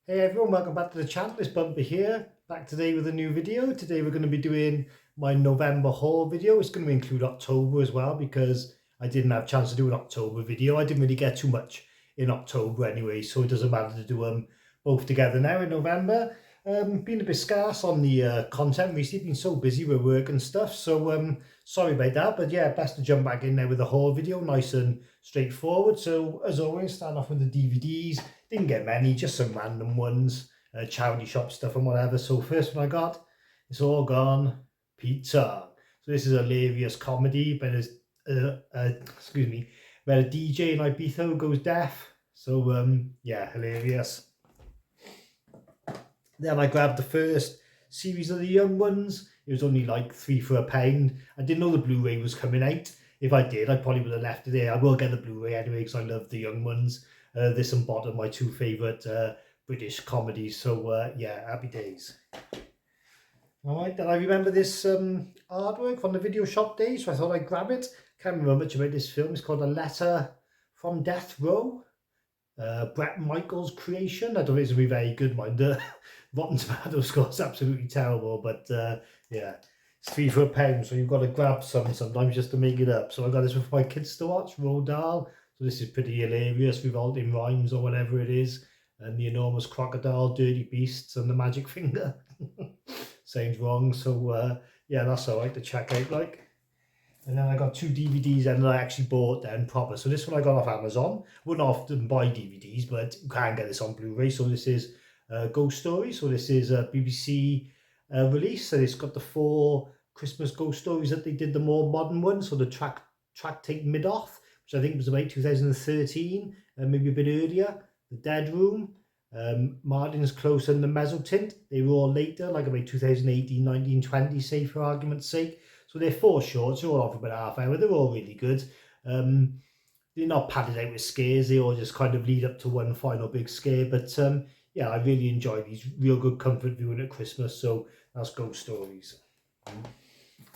Hey everyone, welcome back to the channel. It's Bumper here, back today with a new video. Today we're going to be doing my November haul video. It's going to include October as well because I didn't have a chance to do an October video. I didn't really get too much in October anyway, so it doesn't matter to do them both together now in November. Been a bit scarce on the content recently, been so busy with work and stuff, so sorry about that, but yeah, best to jump back in there with the haul video, nice and straightforward. So as always, start off with the DVDs. Didn't get many, just some random ones, charity shop stuff and whatever. So first one I got, It's All Gone, Pizza. So this is a hilarious comedy, but it's, excuse me, where a DJ in Ibiza goes deaf. So yeah, hilarious. Then I grabbed the first series of the Young Ones. It was only like £3 for £1. I didn't know the Blu-ray was coming out. If I did, I probably would have left it there. I will get the Blu-ray anyway because I love the Young Ones. This and Bottom, my two favourite British comedies. So yeah, happy days. Alright, then I remember this artwork from the video shop days, so I thought I'd grab it. Can't remember much about this film. It's called A Letter from Death Row. Brett Michaels' creation. I don't think it's going to be very good, mind. Rotten Tomato score's absolutely terrible, but yeah, it's £3 for £1, so you've got to grab some sometimes just to make it up. So I got this for my kids to watch, Roald Dahl. So this is pretty hilarious, Revolting Rhymes or whatever it is, and the enormous crocodile, dirty beasts, and the magic finger. Sounds wrong, so yeah, that's alright to check out, like. And then I got two DVDs and I actually bought then proper. So this one I got off Amazon. Wouldn't often buy DVDs, but you can get this on Blu-ray. So this is Ghost Story. So this is a BBC release. So it's got the 4 Christmas ghost stories that they did, the more modern ones. So the Tractate Mid-Off, which I think was about 2013, maybe a bit earlier. The Dead Room, Martin's Close and the Mezzotint. They were all later, like about 2018, 19, 20, say for argument's sake. So they're 4 shorts, they're all on for about half hour. They're all really good. They're not padded out with scares. They all just kind of lead up to one final big scare. But yeah, I really enjoy these. Real good comfort viewing at Christmas. So that's Ghost Stories.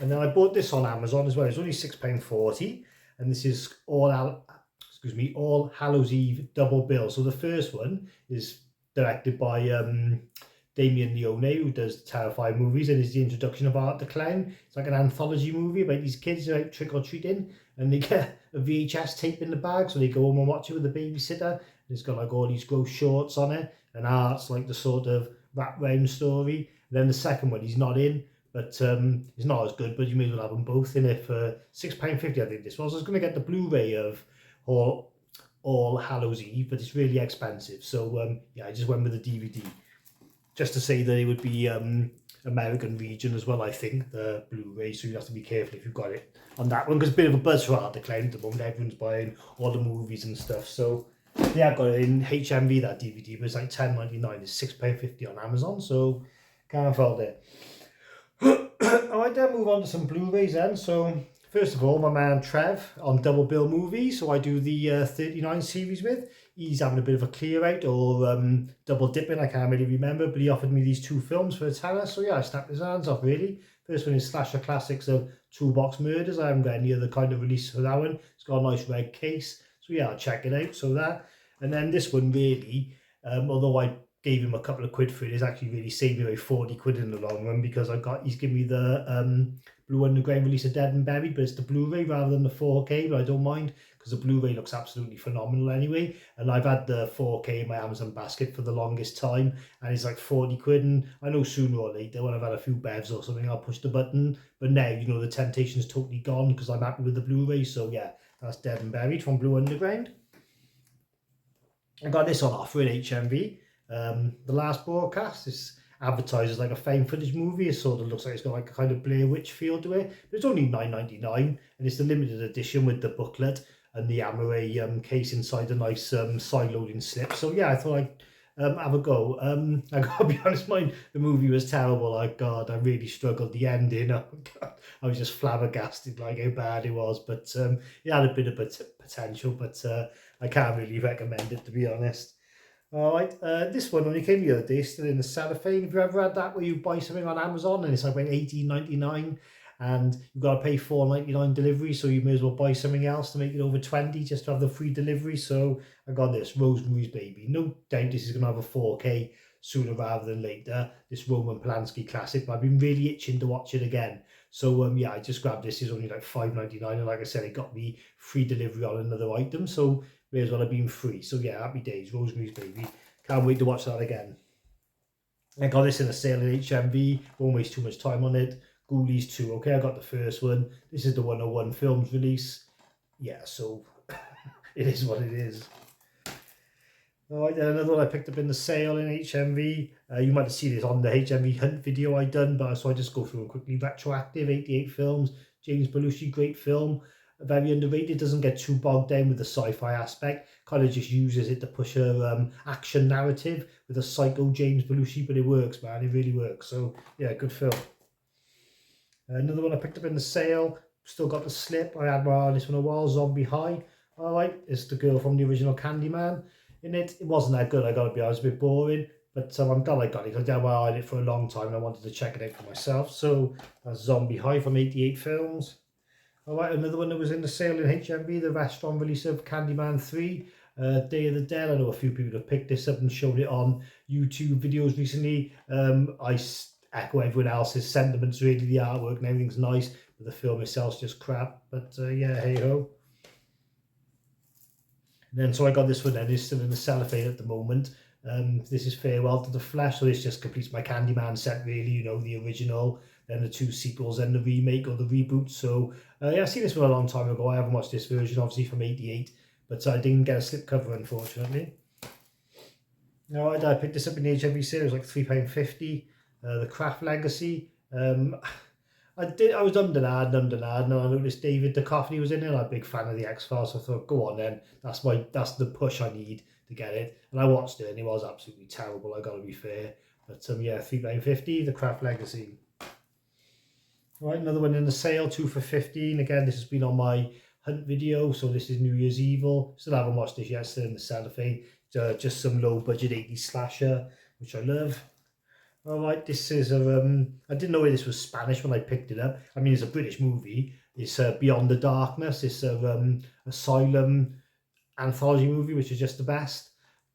And then I bought this on Amazon as well. It's only £6.40. And this is All Hallows Eve double bill. So the first one is directed by Damien Leone, who does terrifying movies, and is the introduction of Art the Clown. It's like an anthology movie about these kids who are out trick-or-treating, and they get a VHS tape in the bag, so they go home and watch it with a babysitter. And it's got like all these gross shorts on it, and Art's like the sort of wraparound story. And then the second one he's not in, but it's not as good, but you may as well have them both in it for £6.50, I think this was. I was going to get the Blu-ray of All Hallows Eve, but it's really expensive. So yeah, I just went with the DVD. Just to say that it would be American region as well, I think, the Blu-ray, so you have to be careful if you've got it on that one, because it's a bit of a buzz for Art the Clown at the moment. Everyone's buying all the movies and stuff. So yeah, I've got it in HMV, that DVD, but it's like £10.99. It's £6.50 on Amazon, so can't fault it. Alright, then move on to some Blu-rays then. So first of all, my man Trev on Double Bill Movies, so I do the 39 series with. He's having a bit of a clear out or double dipping, I can't really remember, but he offered me these 2 films for a tenner, so yeah, I snapped his hands off really. First one is Slasher Classics of Toolbox Murders. I haven't got any other kind of release for that one. It's got a nice red case, so yeah, I'll check it out. So that, and then this one really, although I gave him a couple of quid for it, it's actually really saved me like 40 quid in the long run, because he's given me the Blue Underground release of Dead and Buried, but it's the Blu-ray rather than the 4K, but I don't mind because the Blu-ray looks absolutely phenomenal anyway. And I've had the 4K in my Amazon basket for the longest time, and it's like 40 quid, and I know sooner or later when I've had a few bevs or something I'll push the button, but now, you know, the temptation's totally gone because I'm happy with the Blu-ray. So yeah, that's Dead and Buried from Blue Underground. I got this on offer at HMV. The Last Broadcast is advertised as like a found footage movie. It sort of looks like it's got like a kind of Blair Witch feel to it, but it's only £9.99, and it's the limited edition with the booklet and the Amaray case inside a nice side loading slip. So yeah, I thought I'd have a go. I gotta be honest, the movie was terrible. Like, God, I really struggled. The ending, oh God, I was just flabbergasted like how bad it was. But it had a bit of potential, but I can't really recommend it, to be honest. Alright, this one only came the other day, still in the cellophane. Have you ever had that where you buy something on Amazon and it's like about £18.99, and you've got to pay $4.99 delivery, so you may as well buy something else to make it over 20 just to have the free delivery. So I got this, Rosemary's Baby. No doubt this is going to have a 4K sooner rather than later, this Roman Polanski classic, but I've been really itching to watch it again. So yeah, I just grabbed this. It's only like $5.99, and like I said, it got me free delivery on another item, so may as well have been free. So yeah, happy days, Rosemary's Baby. Can't wait to watch that again. I got this in a sale at HMV, won't waste too much time on it. Ghoulies 2, okay, I got the first one. This is the 101 Films release. Yeah, so it is what it is. Alright, then another one I picked up in the sale in HMV. You might have seen this on the HMV Hunt video I done, but so I just go through and quickly. Retroactive, 88 Films, James Belushi, great film. Very underrated, doesn't get too bogged down with the sci-fi aspect, kind of just uses it to push a action narrative with a psycho James Belushi, but it works, man, it really works. So yeah, good film. Another one I picked up in the sale, still got the slip, I had my eye on this one a while, Zombie High. Alright, it's the girl from the original Candyman. In it wasn't that good, I gotta be honest, a bit boring, but I'm glad I got it, because I had my eye on it for a long time and I wanted to check it out for myself. So that's Zombie High from 88 Films. Alright, another one that was in the sale in HMV, the restaurant release of Candyman 3, Day of the Dead. I know a few people have picked this up and showed it on YouTube videos recently. I echo everyone else's sentiments, really. The artwork and everything's nice, but the film itself's just crap. But yeah, hey ho. And then so I got this one then, it's still in the cellophane at the moment. This is Farewell to the Flesh, so this just completes my Candyman set, really, you know, the original, then the 2 sequels, and the remake or the reboot. So yeah, I've seen this one a long time ago. I haven't watched this version, obviously, from 88, but I didn't get a slipcover, unfortunately. Now, I picked this up in the HMV sale, it was like £3.50. The Craft Legacy. I was ummed and and I noticed David Duchovny was in it. I'm a big fan of the X-Files, so I thought, go on then. That's the push I need to get it. And I watched it, and it was absolutely terrible, I gotta be fair. But yeah, £3.50, The Craft Legacy. Right, another one in the sale, 2 for 15. Again, this has been on my Hunt video, so this is New Year's Evil. Still haven't watched this yet, still in the cellophane. Just some low budget 80s slasher, which I love. Alright, this is I didn't know this was Spanish when I picked it up. I mean, it's a British movie. It's Beyond the Darkness. It's a asylum anthology movie, which is just the best.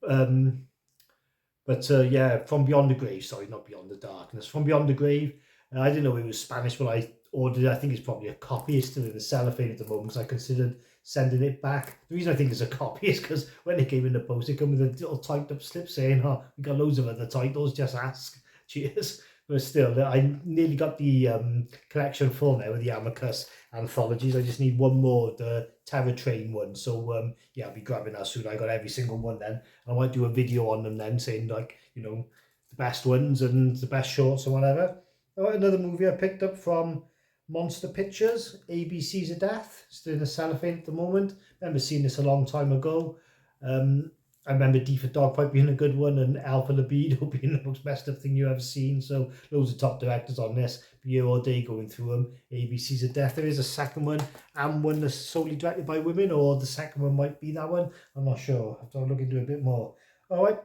Yeah, From Beyond the Grave. Sorry, not Beyond the Darkness. From Beyond the Grave. I didn't know it was Spanish when I ordered it. I think it's probably a copy. It's still in the cellophane at the moment, because I considered sending it back. The reason I think it's a copy is because when it came in the post, it came with a little typed up slip saying, oh, we got loads of other titles, just ask. Cheers. But still, I nearly got the collection full now with the Amicus anthologies. I just need one more of the Terror Train one. So yeah, I'll be grabbing that soon. I got every single one then. I might do a video on them then, saying, like, you know, the best ones and the best shorts or whatever. Another movie I picked up from Monster Pictures, ABC's of Death. Still in the cellophane at the moment. Remember seeing this a long time ago. I remember D for Dogfight being a good one, and Alpha Libido being the most messed up thing you ever seen. So loads of top directors on this. Be here all day going through them. ABC's of Death. There is a second one, and one that's solely directed by women, or the second one might be that one. I'm not sure. I have to look into it a bit more. Alright,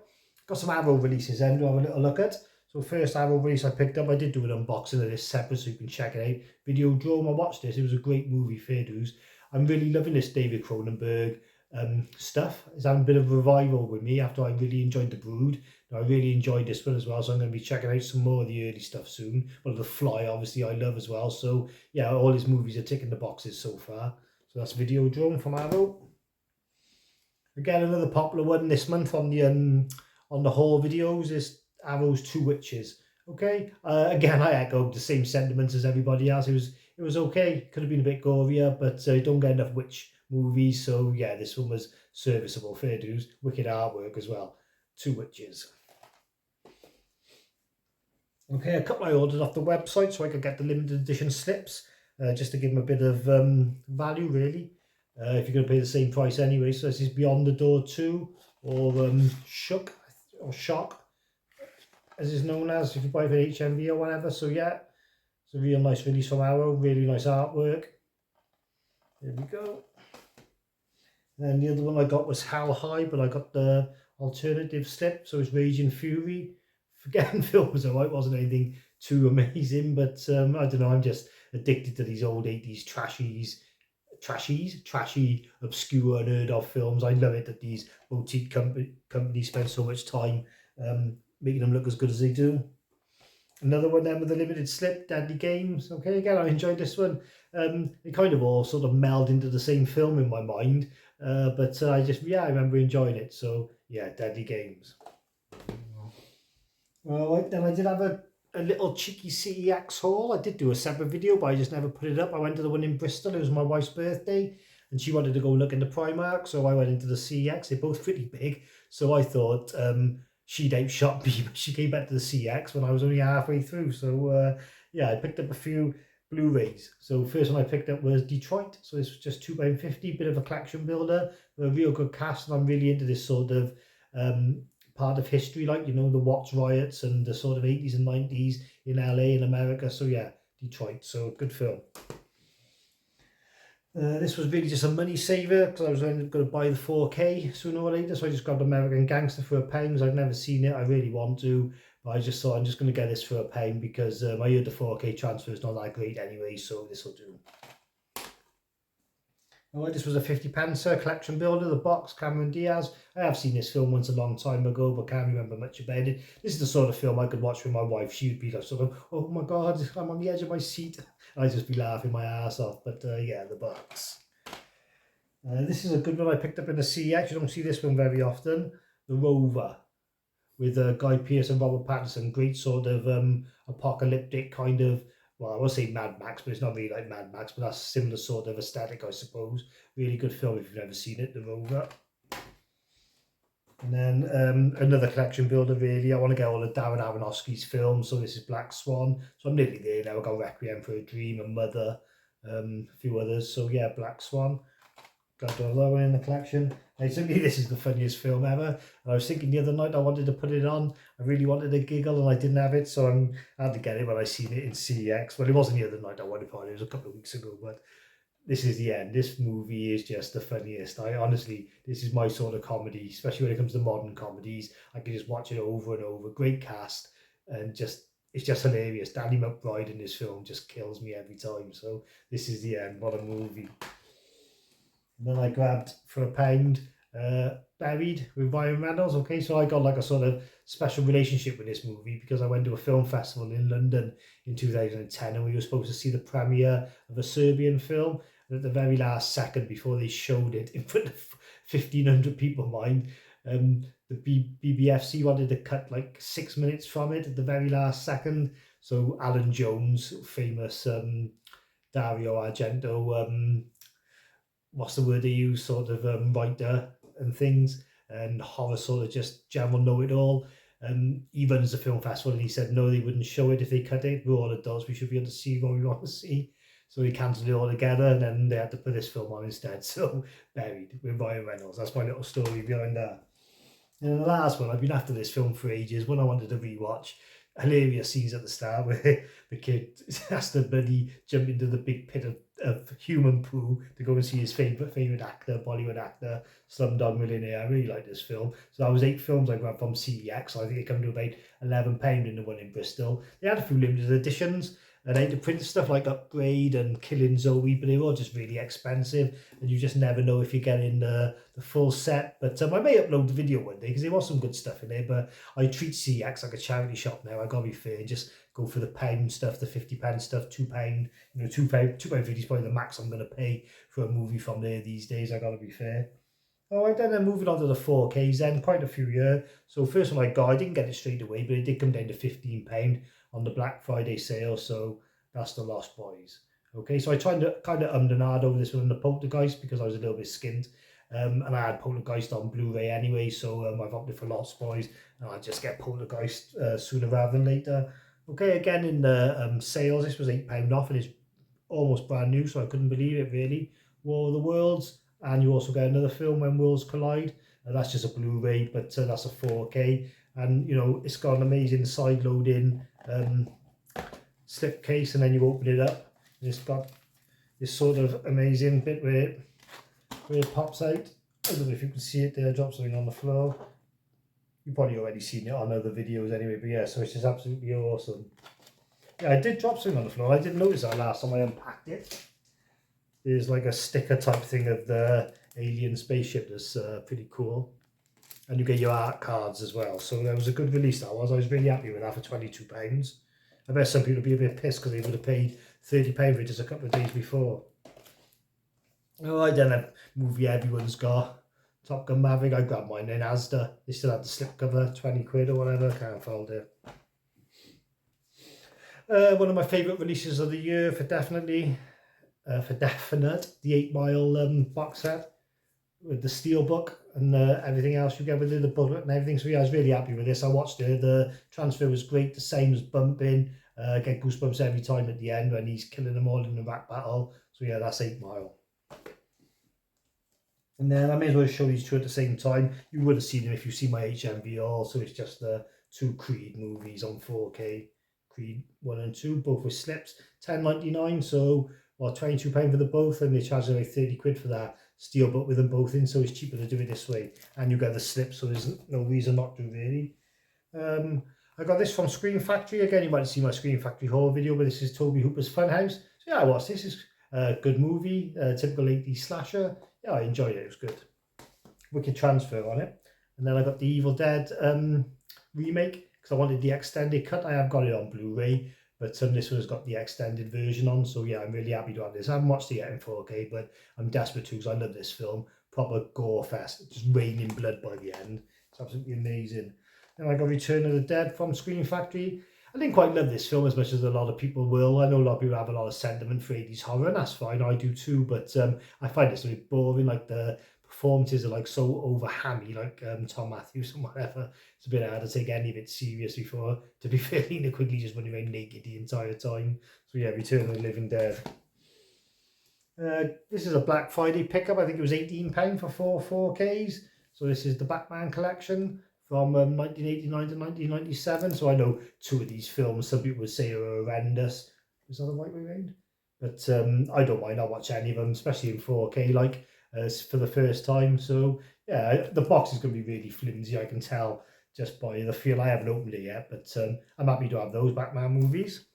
got some Arrow releases then to have a little look at. So first Arrow release I picked up, I did do an unboxing of this separate so you can check it out. Videodrome, I watched this. It was a great movie, fair dues. I'm really loving this David Cronenberg stuff. It's having a bit of a revival with me after I really enjoyed The Brood. I really enjoyed this one as well, so I'm going to be checking out some more of the early stuff soon. Well, The Fly, obviously, I love as well. So yeah, all his movies are ticking the boxes so far. So that's Videodrome from Arrow. Again, another popular one this month on the haul videos is Arrow's Two Witches. Okay, again, I echoed the same sentiments as everybody else. It was okay. Could have been a bit gorier, but don't get enough witch movies. So yeah, this one was serviceable, fair dues. Wicked artwork as well. Two Witches. Okay, I cut my orders off the website so I could get the limited edition slips, just to give them a bit of value, really. If you're going to pay the same price anyway. So this is Beyond the Door 2, or Shook, or Shock, as it's known as, if you buy it for HMV or whatever. So yeah, it's a real nice release from Arrow, really nice artwork. There we go. And the other one I got was How High, but I got the alternative slip, so it's Raging Fury. Forgetting film was alright, wasn't anything too amazing, but I don't know, I'm just addicted to these old 80s trashy, obscure, unheard of films. I love it that these boutique companies spend so much time making them look as good as they do. Another one then with a limited slip, Deadly Games. Okay, again, I enjoyed this one. They kind of all sort of meld into the same film in my mind, but I remember enjoying it. So yeah, Deadly Games. Well, then I did have a little cheeky CEX haul. I did do a separate video, but I just never put it up. I went to the one in Bristol. It was my wife's birthday, and she wanted to go look into Primark, so I went into the CEX. They're both pretty big, so I thought she'd outshot me, but she came back to the CEX when I was only halfway through. So yeah, I picked up a few Blu-rays. So first one I picked up was Detroit. So this was just £2.50, bit of a collection builder, a real good cast, and I'm really into this sort of part of history, like, you know, the Watts riots and the sort of 80s and 90s in LA in America. So yeah, Detroit. So good film. This was really just a money saver because I was going to buy the 4K sooner or later, so I just grabbed American Gangster for £1. I've never seen it, I really want to, but I just thought I'm just going to get this for £1 because I heard the 4K transfer is not that great anyway, so this will do. Alright, this was a £50 collection builder, the box, Cameron Diaz. I have seen this film once a long time ago, but can't remember much about it. This is the sort of film I could watch with my wife. She would be like sort of, oh my god, I'm on the edge of my seat. I'd just be laughing my ass off, but yeah, the box. This is a good one I picked up in the CX. You don't see this one very often. The Rover, with Guy Pearce and Robert Pattinson. Great sort of apocalyptic kind of, well, I won't say Mad Max, but it's not really like Mad Max, but that's a similar sort of aesthetic, I suppose. Really good film if you've never seen it, The Rover. And then another collection builder, really. I want to get all of Darren Aronofsky's films, so this is Black Swan. So I'm nearly there now. I've got Requiem for a Dream and Mother, a few others. So yeah, Black Swan. Got that one in the collection. And to me, this is the funniest film ever. And I was thinking the other night I wanted to put it on. I really wanted a giggle and I didn't have it, so I had to get it when I seen it in CEX. Well, it wasn't the other night I wanted it, it was a couple of weeks ago, but this is the end. This movie is just the funniest. I honestly, this is my sort of comedy, especially when it comes to modern comedies. I can just watch it over and over. Great cast, and it's just hilarious. Danny McBride in this film just kills me every time. So this is the end. What a movie. And then I grabbed for £1 Buried with Ryan Reynolds. Okay, so I got like a sort of special relationship with this movie because I went to a film festival in London in 2010 and we were supposed to see the premiere of a Serbian film. And at the very last second before they showed it in front of 1,500 people, mind, the BBFC wanted to cut like 6 minutes from it at the very last second. So Alan Jones, famous Dario Argento, what's the word they use, sort of writer and things, and horror sort of just general know-it-all. He runs the film festival and he said no, they wouldn't show it if they cut it. We're all adults, we should be able to see what we want to see. So he cancelled it all together and then they had to put this film on instead. So Buried with Ryan Reynolds. That's my little story behind that. And the last one, I've been after this film for ages, one I wanted to rewatch. Hilarious scenes at the start where the kid has to bloody jump into the big pit of human poo to go and see his favourite actor, Bollywood actor, Slumdog Millionaire. I really like this film. So that was 8 films I grabbed from CEX. So I think it came to about £11 in the one in Bristol. They had a few limited editions. And I had to print stuff like Upgrade and Killing Zoe, but they were all just really expensive, and you just never know if you're getting the full set. But I may upload the video one day because there was some good stuff in there. But I treat CX like a charity shop now. I gotta be fair, just go for the pound stuff, the £50 stuff, £2. You know, £2.50 is probably the max I'm gonna pay for a movie from there these days. I gotta be fair. Alright, then moving on to the 4Ks then, quite a few here. So first one I got, I didn't get it straight away, but it did come down to £15 on the Black Friday sale, so that's The Lost Boys. Okay, so I tried to kind of and ahhed over this one on the Poltergeist because I was a little bit skint. And I had Poltergeist on Blu-ray anyway, so I've opted for Lost Boys, and I just get Poltergeist sooner rather than later. Okay, again in the sales, this was £8 off, and it's almost brand new, so I couldn't believe it really. War of the Worlds, and you also get another film, When Worlds Collide. That's just a Blu-ray, but that's a 4K, and you know it's got an amazing side-loading slip case, and then you open it up and it's got this sort of amazing bit where it pops out. I don't know if you can see it there, drop something on the floor. You've probably already seen it on other videos anyway, but yeah, so it's just absolutely awesome. Yeah, I did drop something on the floor. I didn't notice that last time I unpacked it. There's like a sticker type thing of the alien spaceship that's pretty cool. And you get your art cards as well. So that was a good release, that was. I was really happy with that for £22. I bet some people would be a bit pissed because they would have paid £30 for it just a couple of days before. Oh, I don't know. Movie everyone's got. Top Gun Maverick, I grabbed mine in Asda. They still had the slipcover, 20 quid or whatever. Can't fold it. One of my favourite releases of the year for definite, the 8 Mile box set with the steelbook and everything else you get with it, the booklet and everything. So yeah, I was really happy with this. I watched it. The transfer was great. The sound was bumping. Get goosebumps every time at the end when he's killing them all in the rap battle. So yeah, that's 8 Mile. And then I may as well show these two at the same time. You would have seen them if you've seen my HMV haul. So it's just the two Creed movies on 4K. Creed 1 and 2, both with slips. £10.99, so well, £22 for the both, and they charge like 30 quid for that steelbook with them both in, so it's cheaper to do it this way. And you get the slips, so there's no reason not to really. I got this from Screen Factory. Again, you might have seen my Screen Factory haul video, but this is Toby Hooper's Funhouse. So yeah, I watched this. Is a good movie, typical 80s slasher. Yeah, I enjoyed it. It was good. Wicked transfer on it. And then I got the Evil Dead remake because I wanted the extended cut. I have got it on Blu-ray, but this one's got the extended version on. So yeah, I'm really happy to have this. I haven't watched it yet in 4K, but I'm desperate to because I love this film. Proper gore fest, just raining blood by the end. It's absolutely amazing. Then I got Return of the Dead from Screen Factory. I didn't quite love this film as much as a lot of people will. I know a lot of people have a lot of sentiment for 80s horror, and that's fine. I do too, but I find it a bit boring. Like the performances are like so over hammy, like Tom Matthews and whatever. It's a bit hard to take any of it seriously for, to be fairly quickly just running around naked the entire time. So yeah, Return of the Living Dead. This is a Black Friday pickup. I think it was £18 for 4Ks. So this is the Batman collection from 1989 to 1997. So I know two of these films, some people would say are horrendous. Is that the right way around? But I don't mind. I'll watch any of them, especially in 4K, like for the first time. So yeah, the box is going to be really flimsy, I can tell just by the feel. I haven't opened it yet, but I'm happy to have those Batman movies.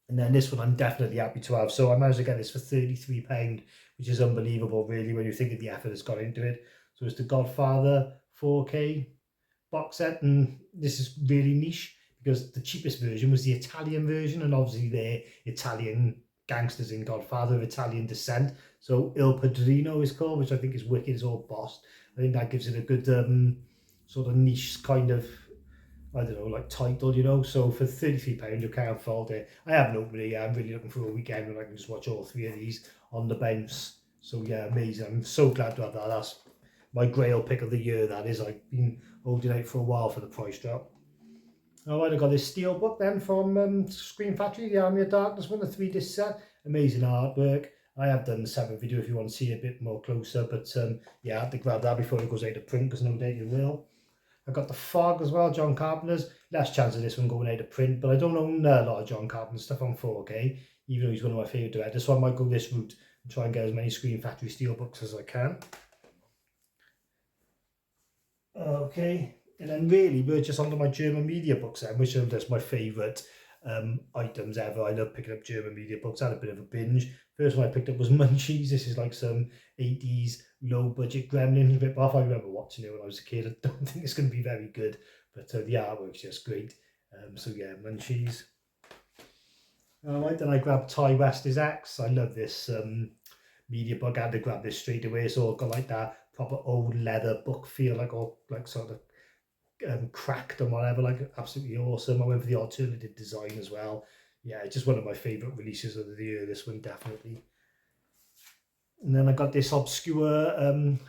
And then this one I'm definitely happy to have. So I managed to get this for £33, which is unbelievable, really, when you think of the effort that's gone into it. So it's the Godfather 4K box set, and this is really niche because the cheapest version was the Italian version, and obviously they're Italian gangsters in Godfather of Italian descent. So Il Padrino is called, which I think is wicked. It's all bossed. I think that gives it a good sort of niche kind of, I don't know, like title, you know. So for £33, you can't fault it. I haven't opened it yet. I'm really looking for a weekend when I can just watch all three of these on the bounce. So yeah, amazing. I'm so glad to have that. That's my grail pick of the year, that is. I've been holding out for a while for the price drop. All right, I got this steelbook then from Screen Factory, the Army of Darkness one, the 3-disc set. Amazing artwork. I have done the separate video if you want to see it a bit more closer, but yeah, I had to grab that before it goes out of print because no doubt it will. I got the Fog as well, John Carpenter's. Less chance of this one going out of print, but I don't own a lot of John Carpenter stuff on 4K, even though he's one of my favourite directors, so I might go this route and try and get as many Screen Factory steelbooks as I can. Okay, and then really we're just onto my German media books then, which are just my favourite items ever. I love picking up German media books. I had a bit of a binge. First one I picked up was Munchies. This is like some 80s low budget Gremlins rip off. I remember watching it when I was a kid. I don't think it's going to be very good, but the artwork's just great. So yeah, Munchies. Alright, then I grabbed Ty West's X. I love this media book. I had to grab this straight away. So I've got like that proper old leather book feel, like all like sort of cracked and whatever, like absolutely awesome. I went for the alternative design as well. Yeah, it's just one of my favourite releases of the year, this one, definitely. And then I got this obscure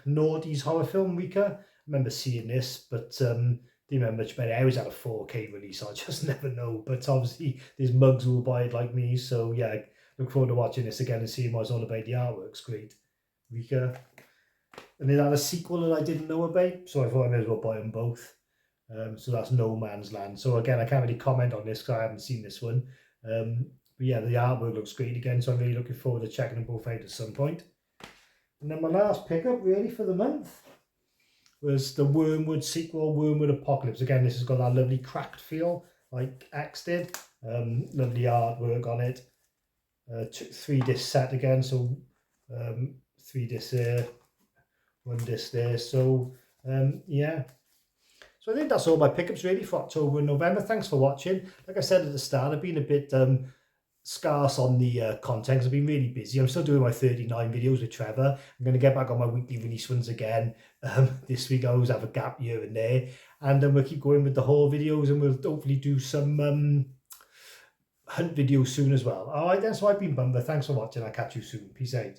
Nordies horror film, Rika. I remember seeing this, but didn't remember much about it. I always had a 4K release, so I just never know. But obviously there's mugs who will buy it like me, so yeah, I look forward to watching this again and seeing what it's all about. The artwork's great. Rika. And it had a sequel that I didn't know about, so I thought I may as well buy them both. So that's No Man's Land. So again, I can't really comment on this because I haven't seen this one. But yeah, the artwork looks great again, so I'm really looking forward to checking them both out at some point. And then my last pickup really for the month was the Wormwood sequel, Wormwood Apocalypse. Again, this has got that lovely cracked feel like X did. Lovely artwork on it. 3-disc set again, so 3 discs there, 1 disc there. So yeah. So I think that's all my pickups really for October and November. Thanks for watching. Like I said at the start, I've been a bit scarce on the content 'cause I've been really busy. I'm still doing my 39 videos with Trevor. I'm going to get back on my weekly release ones again this week. I always have a gap here and there, and then we'll keep going with the haul videos, and we'll hopefully do some hunt videos soon as well. All right then, so I've been Bumba. Thanks for watching. I'll catch you soon. Peace out.